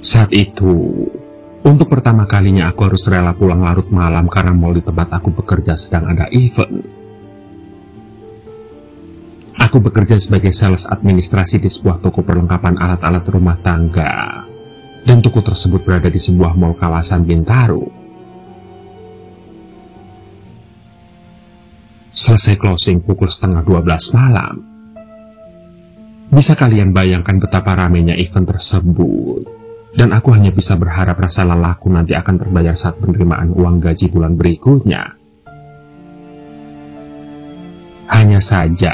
Saat itu, untuk pertama kalinya aku harus rela pulang larut malam karena mal di tempat aku bekerja sedang ada event. Aku bekerja sebagai sales administrasi di sebuah toko perlengkapan alat-alat rumah tangga, dan toko tersebut berada di sebuah mal kawasan Bintaro. Selesai closing pukul 11:30 malam. Bisa kalian bayangkan betapa ramainya event tersebut, dan aku hanya bisa berharap rasa lelahku nanti akan terbayar saat penerimaan uang gaji bulan berikutnya. Hanya saja,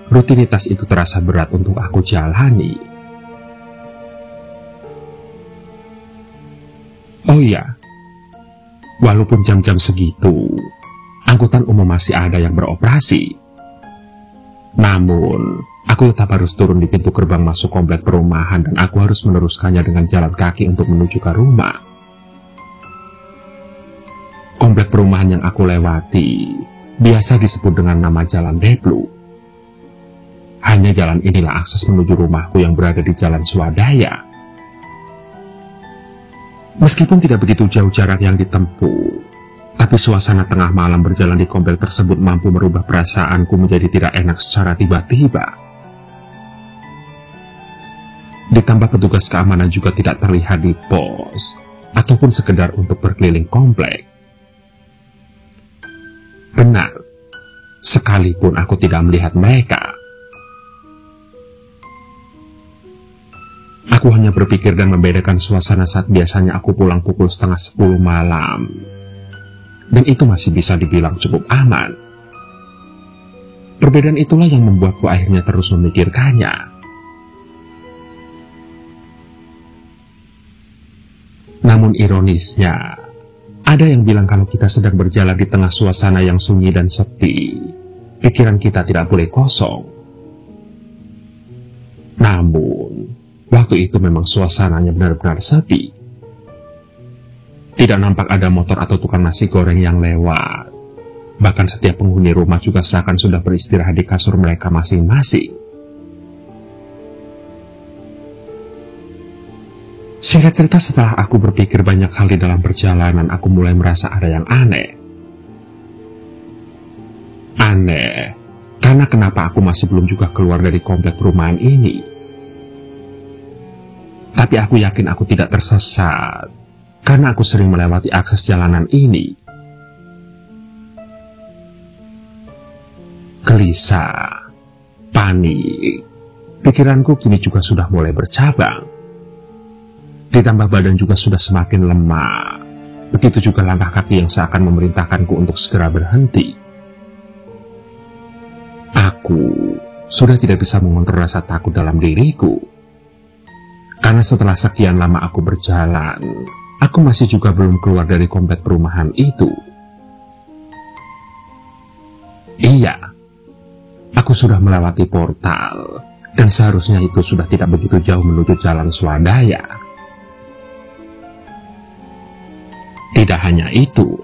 rutinitas itu terasa berat untuk aku jalani. Oh iya, walaupun jam-jam segitu, angkutan umum masih ada yang beroperasi. Namun, aku tetap harus turun di pintu gerbang masuk komplek perumahan dan aku harus meneruskannya dengan jalan kaki untuk menuju ke rumah. Komplek perumahan yang aku lewati biasa disebut dengan nama Jalan Deplu. Hanya jalan inilah akses menuju rumahku yang berada di Jalan Swadaya. Meskipun tidak begitu jauh jarak yang ditempuh, tapi suasana tengah malam berjalan di komplek tersebut mampu merubah perasaanku menjadi tidak enak secara tiba-tiba. Ditambah petugas keamanan juga tidak terlihat di pos, ataupun sekedar untuk berkeliling komplek. Benar, sekalipun aku tidak melihat mereka. Aku hanya berpikir dan membedakan suasana saat biasanya aku pulang pukul 9:30 malam. Dan itu masih bisa dibilang cukup aman. Perbedaan itulah yang membuatku akhirnya terus memikirkannya. Namun ironisnya, ada yang bilang kalau kita sedang berjalan di tengah suasana yang sunyi dan sepi, pikiran kita tidak boleh kosong. Namun, waktu itu memang suasananya benar-benar sepi. Tidak nampak ada motor atau tukang nasi goreng yang lewat. Bahkan setiap penghuni rumah juga seakan sudah beristirahat di kasur mereka masing-masing. Singkat cerita, setelah aku berpikir banyak hal di dalam perjalanan, aku mulai merasa ada yang aneh. Aneh, karena kenapa aku masih belum juga keluar dari komplek perumahan ini. Tapi aku yakin aku tidak tersesat, karena aku sering melewati akses jalanan ini. Gelisah, panik, pikiranku kini juga sudah mulai bercabang. Ditambah badan juga sudah semakin lemah. Begitu juga langkah kaki yang seakan memerintahkanku untuk segera berhenti. Aku sudah tidak bisa mengontrol rasa takut dalam diriku. Karena setelah sekian lama aku berjalan, aku masih juga belum keluar dari komplek perumahan itu. Iya, aku sudah melewati portal, dan seharusnya itu sudah tidak begitu jauh menuju Jalan Swadaya. Tidak hanya itu,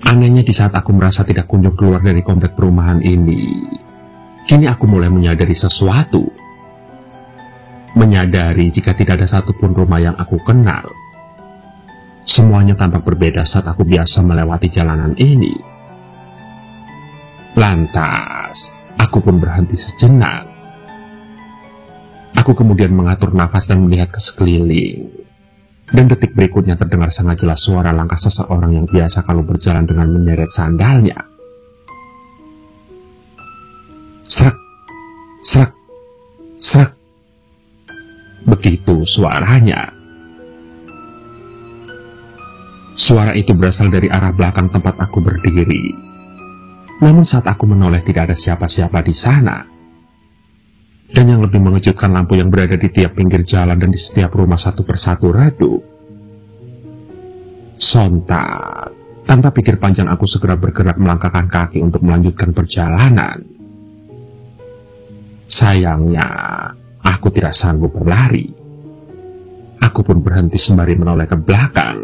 anehnya di saat aku merasa tidak kunjung keluar dari komplek perumahan ini, kini aku mulai menyadari sesuatu. Menyadari jika tidak ada satupun rumah yang aku kenal. Semuanya tampak berbeda saat aku biasa melewati jalanan ini. Lantas, aku pun berhenti sejenak. Aku kemudian mengatur nafas dan melihat ke sekeliling. Dan detik berikutnya terdengar sangat jelas suara langkah seseorang yang biasa kalau berjalan dengan menyeret sandalnya. Srek, srek, srek. Begitu suaranya. Suara itu berasal dari arah belakang tempat aku berdiri. Namun saat aku menoleh tidak ada siapa-siapa di sana. Dan yang lebih mengejutkan, lampu yang berada di tiap pinggir jalan dan di setiap rumah satu persatu redup. Sontak, tanpa pikir panjang aku segera bergerak melangkahkan kaki untuk melanjutkan perjalanan. Sayangnya, aku tidak sanggup berlari. Aku pun berhenti sembari menoleh ke belakang.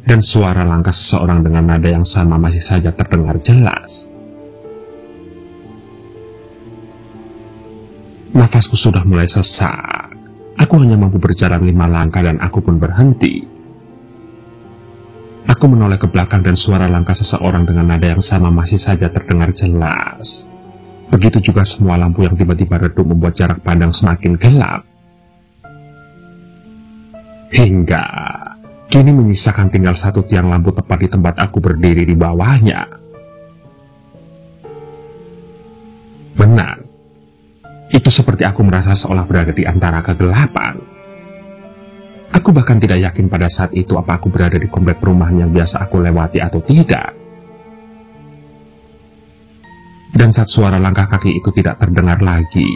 Dan suara langkah seseorang dengan nada yang sama masih saja terdengar jelas. Nafasku sudah mulai sesak. Aku Aku hanya mampu berjalan 5 langkah dan aku pun berhenti. Aku menoleh ke belakang dan suara langkah seseorang dengan nada yang sama masih saja terdengar jelas. Begitu juga semua lampu yang tiba-tiba redup membuat jarak pandang semakin gelap. Hingga kini menyisakan tinggal satu tiang lampu tepat di tempat aku berdiri di bawahnya. Benar, itu seperti aku merasa seolah berada di antara kegelapan. Aku bahkan tidak yakin pada saat itu apa aku berada di komplek perumahan yang biasa aku lewati atau tidak. Dan saat suara langkah kaki itu tidak terdengar lagi,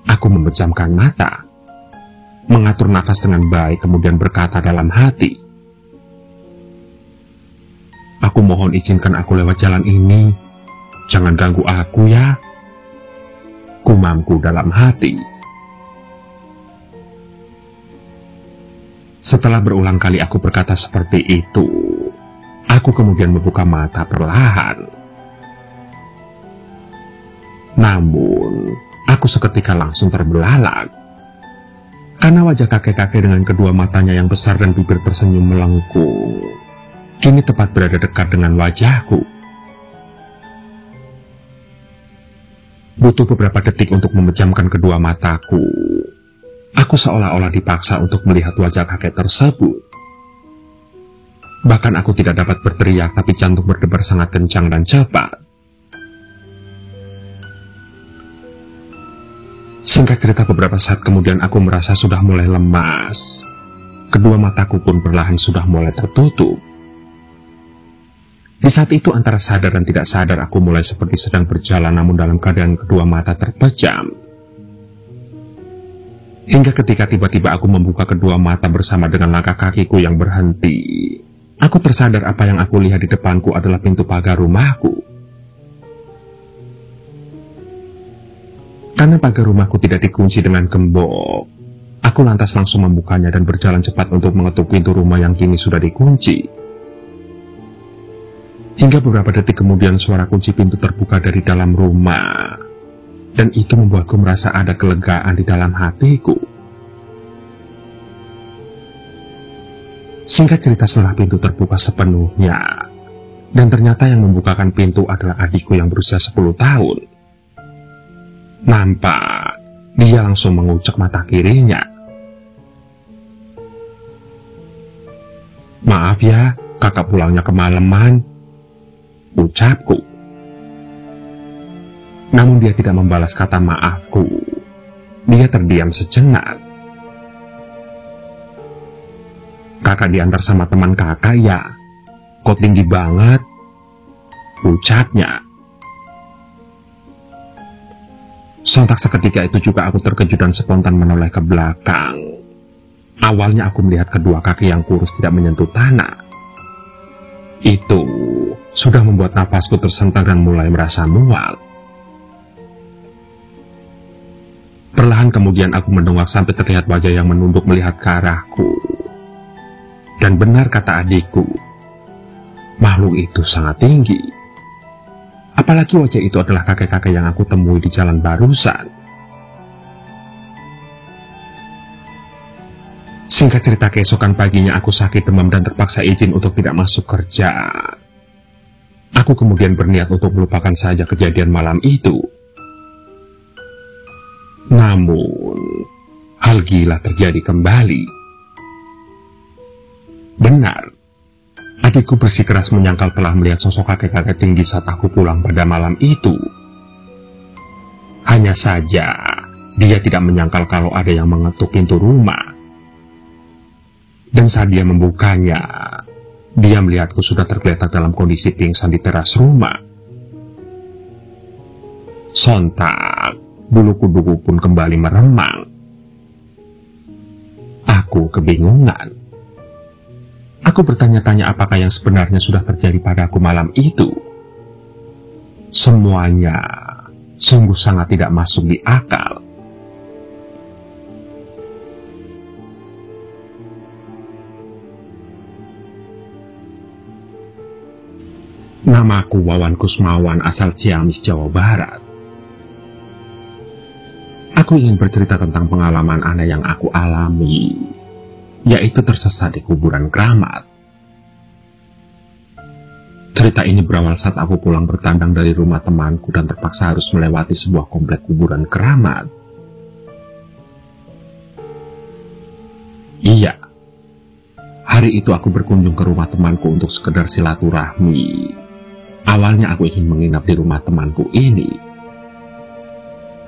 aku memejamkan mata, mengatur nafas dengan baik, kemudian berkata dalam hati, "Aku mohon izinkan aku lewat jalan ini, jangan ganggu aku ya," gumamku dalam hati. Setelah berulang kali aku berkata seperti itu, aku kemudian membuka mata perlahan. Namun, aku seketika langsung terbelalak, karena wajah kakek-kakek dengan kedua matanya yang besar dan bibir tersenyum melengkung, kini tepat berada dekat dengan wajahku. Butuh beberapa detik untuk memejamkan kedua mataku. Aku seolah-olah dipaksa untuk melihat wajah kakek tersebut. Bahkan aku tidak dapat berteriak, tapi jantung berdebar sangat kencang dan cepat. Singkat cerita, beberapa saat kemudian aku merasa sudah mulai lemas. Kedua mataku pun perlahan sudah mulai tertutup. Di saat itu antara sadar dan tidak sadar aku mulai seperti sedang berjalan namun dalam keadaan kedua mata terpejam. Hingga ketika tiba-tiba aku membuka kedua mata bersama dengan langkah kakiku yang berhenti, aku tersadar apa yang aku lihat di depanku adalah pintu pagar rumahku. Karena pagar rumahku tidak dikunci dengan gembok, aku lantas langsung membukanya dan berjalan cepat untuk mengetuk pintu rumah yang kini sudah dikunci. Hingga beberapa detik kemudian suara kunci pintu terbuka dari dalam rumah, dan itu membuatku merasa ada kelegaan di dalam hatiku. Singkat cerita, setelah pintu terbuka sepenuhnya, dan ternyata yang membukakan pintu adalah adikku yang berusia 10 tahun. Nampak, dia langsung mengucek mata kirinya. "Maaf ya, kakak pulangnya kemalaman," ucapku. Namun dia tidak membalas kata maafku. Dia terdiam sejenak. "Kakak diantar sama teman kakak ya? Kok tinggi banget?" ucapnya. Sontak seketika itu juga aku terkejut dan spontan menoleh ke belakang. Awalnya aku melihat kedua kaki yang kurus tidak menyentuh tanah. Itu sudah membuat nafasku tersentak dan mulai merasa mual. Perlahan kemudian aku mendongak sampai terlihat wajah yang menunduk melihat ke arahku. Dan benar kata adikku, makhluk itu sangat tinggi. Apalagi wajah itu adalah kakek-kakek yang aku temui di jalan barusan. Singkat cerita, keesokan paginya aku sakit demam dan terpaksa izin untuk tidak masuk kerja. Aku kemudian berniat untuk melupakan saja kejadian malam itu. Namun, hal gila terjadi kembali. Benar. Adikku bersikeras menyangkal telah melihat sosok kakek-kakek tinggi saat aku pulang pada malam itu. Hanya saja, dia tidak menyangkal kalau ada yang mengetuk pintu rumah. Dan saat dia membukanya, dia melihatku sudah tergeletak dalam kondisi pingsan di teras rumah. Sontak, bulu kuduku pun kembali meremang. Aku kebingungan. Aku bertanya-tanya apakah yang sebenarnya sudah terjadi padaku malam itu. Semuanya sungguh sangat tidak masuk di akal. Namaku Wawan Kusmawan, asal Ciamis, Jawa Barat. Aku Aku ingin bercerita tentang pengalaman aneh yang aku alami, yaitu tersesat di kuburan keramat. Cerita ini berawal saat aku pulang bertandang dari rumah temanku dan terpaksa harus melewati sebuah komplek kuburan keramat. Iya, hari itu aku berkunjung ke rumah temanku untuk sekedar silaturahmi. Awalnya aku ingin menginap di rumah temanku ini.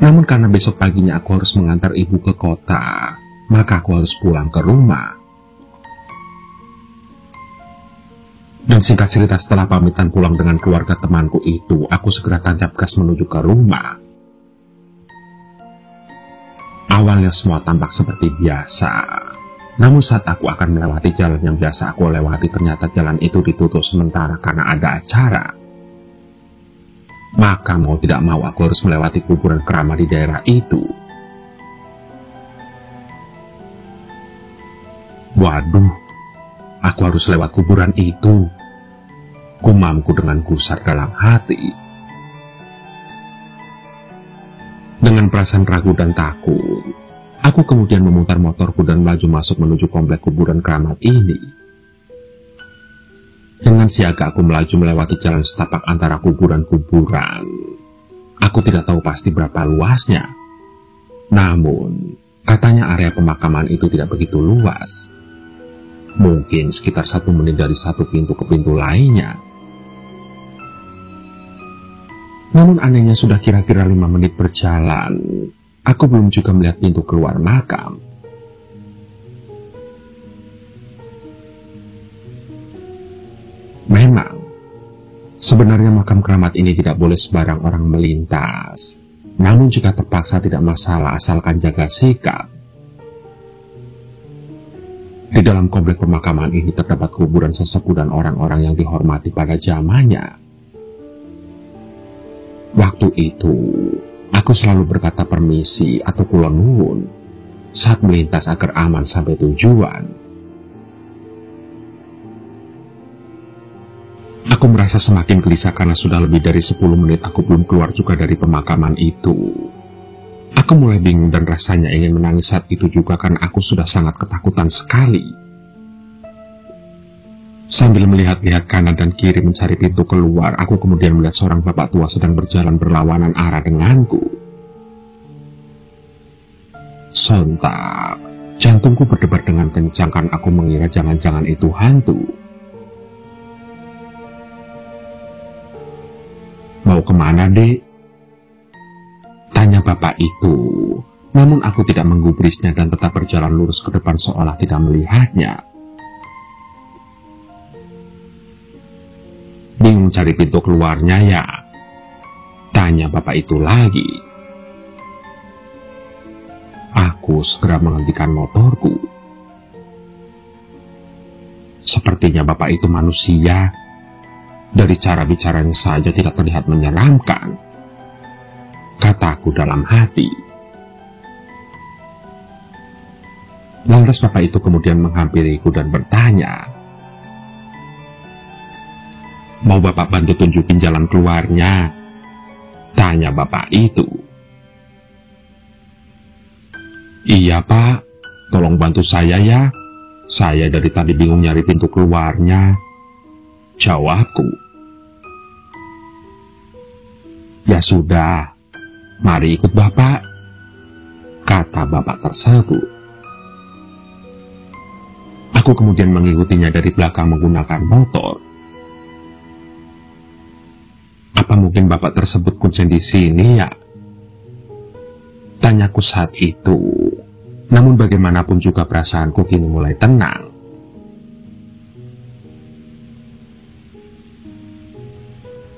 Namun karena besok paginya aku harus mengantar ibu ke kota, maka aku harus pulang ke rumah. Dan singkat cerita, setelah pamitan pulang dengan keluarga temanku itu, aku segera tancap gas menuju ke rumah. Awalnya semua tampak seperti biasa. Namun saat aku akan melewati jalan yang biasa aku lewati, ternyata jalan itu ditutup sementara karena ada acara. Maka mau tidak mau aku harus melewati kuburan keramat di daerah itu. Waduh, aku harus lewat kuburan itu, gumamku dengan gusar dalam hati. Dengan perasaan ragu dan takut, aku kemudian memutar motorku dan melaju masuk menuju komplek kuburan keramat ini. Dengan siaga aku melaju melewati jalan setapak antara kuburan-kuburan. Aku tidak tahu pasti berapa luasnya. Namun, katanya area pemakaman itu tidak begitu luas. Mungkin sekitar 1 menit dari satu pintu ke pintu lainnya. Namun anehnya sudah kira-kira 5 menit berjalan, aku belum juga melihat pintu keluar makam. Memang, sebenarnya makam keramat ini tidak boleh sembarang orang melintas. Namun jika terpaksa tidak masalah asalkan jaga sikap. Di dalam komplek pemakaman ini terdapat kuburan sesepuh dan orang-orang yang dihormati pada zamannya. Waktu itu, aku selalu berkata permisi atau kula nuwun saat melintas agar aman sampai tujuan. Aku merasa semakin gelisah karena sudah lebih dari 10 menit aku belum keluar juga dari pemakaman itu. Aku mulai bingung dan rasanya ingin menangis saat itu juga karena aku sudah sangat ketakutan sekali. Sambil melihat-lihat kanan dan kiri mencari pintu keluar, aku kemudian melihat seorang bapak tua sedang berjalan berlawanan arah denganku. Sontak, jantungku berdebar dengan kencang karena aku mengira jangan-jangan itu hantu. Mau kemana, Dek? Tanya bapak itu. Namun aku tidak menggubrisnya dan tetap berjalan lurus ke depan seolah tidak melihatnya. Bingung cari pintu keluarnya ya? Tanya bapak itu lagi. Aku segera menghentikan motorku. Sepertinya bapak itu manusia. Dari cara bicaranya saja tidak terlihat menyeramkan, kataku dalam hati. Lantas bapak itu kemudian menghampiriku dan bertanya, "Mau bapak bantu tunjukin jalan keluarnya?" Tanya bapak itu. "Iya pak, tolong bantu saya ya. Saya dari tadi bingung nyari pintu keluarnya," jawabku. "Ya sudah, mari ikut bapak," kata bapak tersebut. Aku kemudian mengikutinya dari belakang menggunakan motor. "Apa mungkin bapak tersebut kuncen di sini ya?" tanyaku saat itu. Namun bagaimanapun juga perasaanku kini mulai tenang.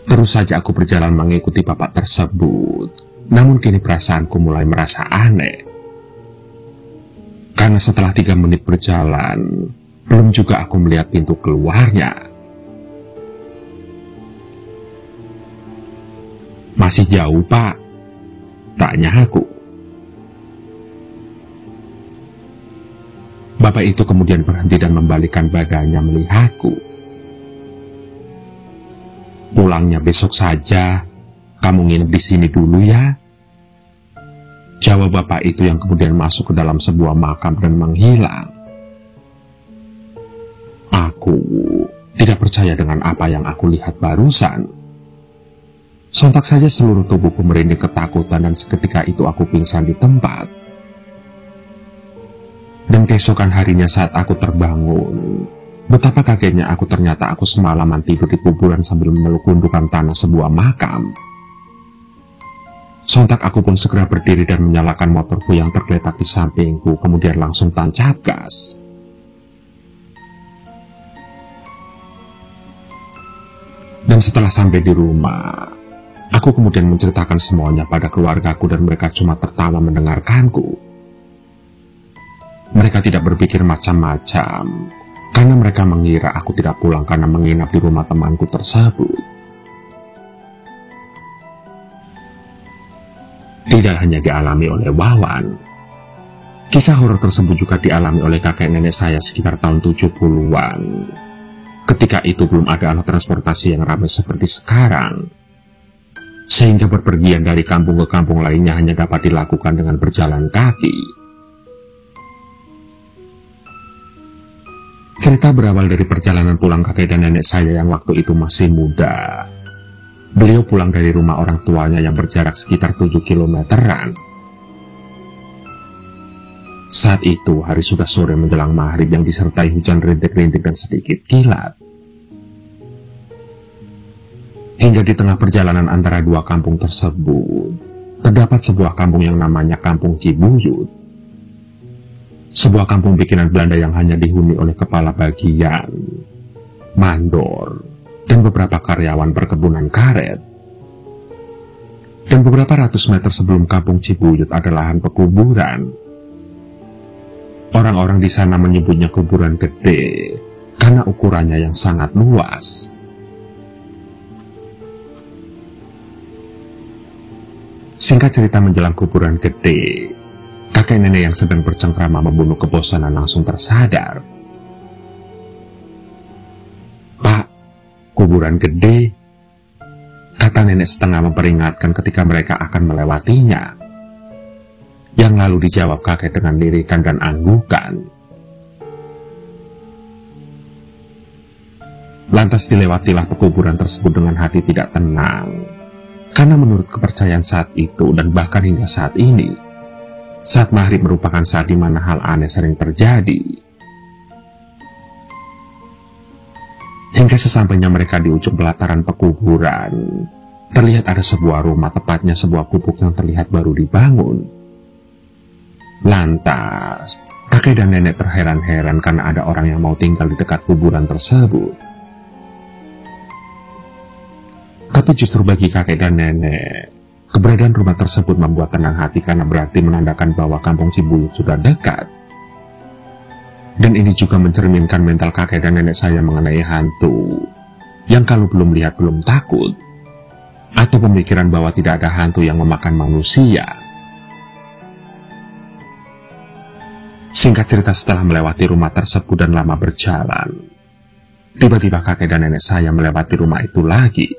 Terus saja aku berjalan mengikuti bapak tersebut. Namun kini perasaanku mulai merasa aneh. Karena setelah 3 menit berjalan, belum juga aku melihat pintu keluarnya. "Masih jauh, Pak?" tanya aku. Bapak itu kemudian berhenti dan membalikkan badannya melihatku. "Pulangnya besok saja, kamu nginep di sini dulu ya," Jawab bapak itu yang kemudian masuk ke dalam sebuah makam dan menghilang. Aku tidak percaya dengan apa yang aku lihat barusan. Sontak saja seluruh tubuhku merinding ketakutan dan seketika itu aku pingsan di tempat. Dan keesokan harinya saat aku terbangun, betapa kagetnya aku ternyata aku semalaman tidur di kuburan sambil memeluk gundukan tanah sebuah makam. Sontak aku pun segera berdiri dan menyalakan motorku yang tergeletak di sampingku, kemudian langsung tancap gas. Dan setelah sampai di rumah, aku kemudian menceritakan semuanya pada keluargaku dan mereka cuma tertawa mendengarkanku. Mereka tidak berpikir macam-macam, karena mereka mengira aku tidak pulang karena menginap di rumah temanku tersebut. Tidak hanya dialami oleh Wawan, kisah horor tersebut juga dialami oleh kakek nenek saya sekitar tahun 70-an. Ketika itu belum ada alat transportasi yang ramai seperti sekarang, sehingga berpergian dari kampung ke kampung lainnya hanya dapat dilakukan dengan berjalan kaki. Cerita berawal dari perjalanan pulang kakek dan nenek saya yang waktu itu masih muda. Beliau pulang dari rumah orang tuanya yang berjarak sekitar 7 kilometeran. Saat itu hari sudah sore menjelang maghrib yang disertai hujan rintik-rintik dan sedikit kilat. Hingga di tengah perjalanan antara dua kampung tersebut, terdapat sebuah kampung yang namanya Kampung Cibuyut. Sebuah kampung bikinan Belanda yang hanya dihuni oleh kepala bagian, mandor, dan beberapa karyawan perkebunan karet. Dan beberapa ratus meter sebelum Kampung Cibuyut ada lahan pekuburan. Orang-orang di sana menyebutnya kuburan gede karena ukurannya yang sangat luas. Singkat cerita menjelang kuburan gede, kakek nenek yang sedang bercengkrama membunuh kebosanan langsung tersadar. "Pak, kuburan gede," kata nenek setengah memperingatkan ketika mereka akan melewatinya. Yang lalu dijawab kakek dengan lirikan dan anggukan. Lantas dilewatilah pekuburan tersebut dengan hati tidak tenang, karena menurut kepercayaan saat itu dan bahkan hingga saat ini, saat maghrib merupakan saat di mana hal aneh sering terjadi. Hingga sesampainya mereka di ujung pelataran pekuburan, terlihat ada sebuah rumah, tepatnya sebuah gubuk yang terlihat baru dibangun. Lantas, kakek dan nenek terheran-heran karena ada orang yang mau tinggal di dekat kuburan tersebut. Tapi justru bagi kakek dan nenek, keberadaan rumah tersebut membuat tenang hati karena berarti menandakan bahwa Kampung Cibuyut sudah dekat. Dan ini juga mencerminkan mental kakek dan nenek saya mengenai hantu, yang kalau belum lihat belum takut, atau pemikiran bahwa tidak ada hantu yang memakan manusia. Singkat cerita, setelah melewati rumah tersebut dan lama berjalan, tiba-tiba kakek dan nenek saya melewati rumah itu lagi.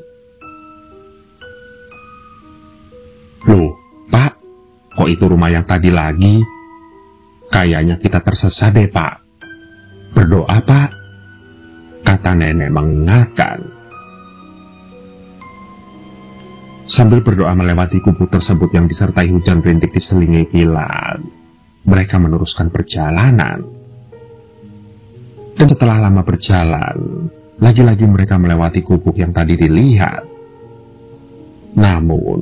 "Loh, Pak, kok itu rumah yang tadi lagi? Kayaknya kita tersesat deh, Pak. Berdoa, Pak," kata nenek mengingatkan. Sambil berdoa melewati kubur tersebut yang disertai hujan rintik diselingi kilat, mereka meneruskan perjalanan. Dan setelah lama berjalan, lagi-lagi mereka melewati gubuk yang tadi dilihat. Namun,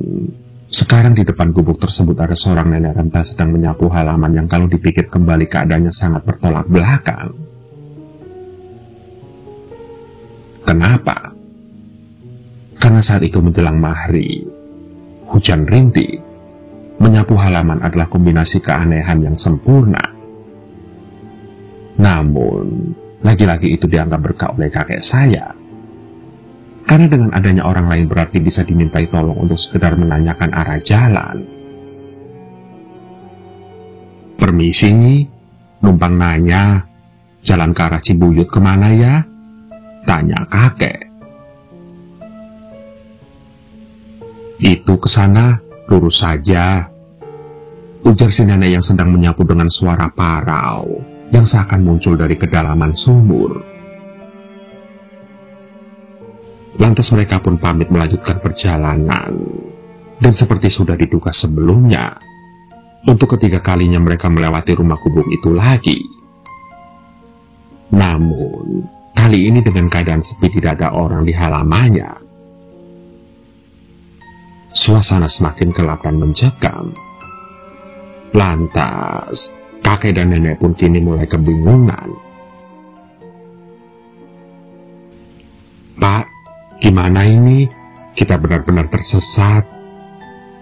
sekarang di depan gubuk tersebut ada seorang nenek renta sedang menyapu halaman yang kalau dipikir kembali keadaannya sangat bertolak belakang. Kenapa? Karena saat itu menjelang maghrib, hujan rintik. Menyapu halaman adalah kombinasi keanehan yang sempurna. Namun, lagi-lagi itu dianggap berkah oleh kakek saya. Karena dengan adanya orang lain berarti bisa dimintai tolong untuk sekedar menanyakan arah jalan. "Permisi Nyi, numpang nanya, jalan ke arah Cibuyut kemana ya?" tanya kakek. "Itu ke sana, lurus saja," ujar si nenek yang sedang menyapu dengan suara parau yang seakan muncul dari kedalaman sumur. Lantas mereka pun pamit melanjutkan perjalanan, dan seperti sudah diduga sebelumnya, untuk ketiga kalinya mereka melewati rumah kubung itu lagi. Namun, kali ini dengan keadaan sepi, tidak ada orang di halamannya. Suasana semakin gelap dan mencekam. Lantas, kakek dan nenek pun kini mulai kebingungan. "Pak, gimana ini? Kita benar-benar tersesat,"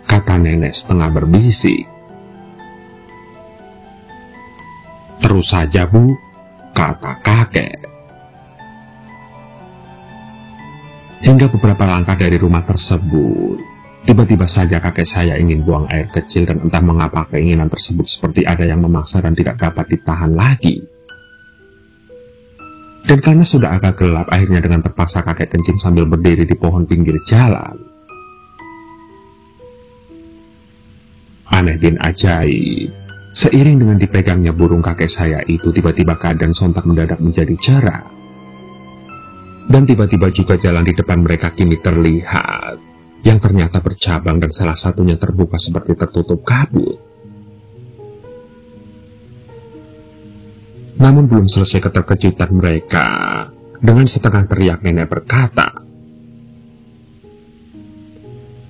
kata nenek setengah berbisik. "Terus saja, Bu," kata kakek. Hingga beberapa langkah dari rumah tersebut, tiba-tiba saja kakek saya ingin buang air kecil, dan entah mengapa keinginan tersebut seperti ada yang memaksa dan tidak dapat ditahan lagi. Dan karena sudah agak gelap, akhirnya dengan terpaksa kakek kencing sambil berdiri di pohon pinggir jalan. Aneh bin ajaib, seiring dengan dipegangnya burung kakek saya itu, tiba-tiba keadaan sontak mendadak menjadi cerah. Dan tiba-tiba juga jalan di depan mereka kini terlihat, yang ternyata bercabang dan salah satunya terbuka seperti tertutup kabut. Namun belum selesai keterkejutan mereka, dengan setengah teriak nenek berkata,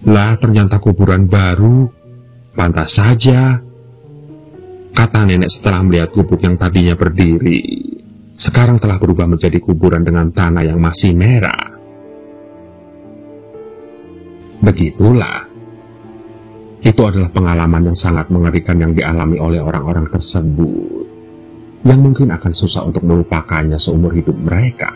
"Lah, ternyata kuburan baru, pantas saja," kata nenek setelah melihat gubuk yang tadinya berdiri, sekarang telah berubah menjadi kuburan dengan tanah yang masih merah. Begitulah. Itu adalah pengalaman yang sangat mengerikan yang dialami oleh orang-orang tersebut, yang mungkin akan susah untuk melupakannya seumur hidup mereka.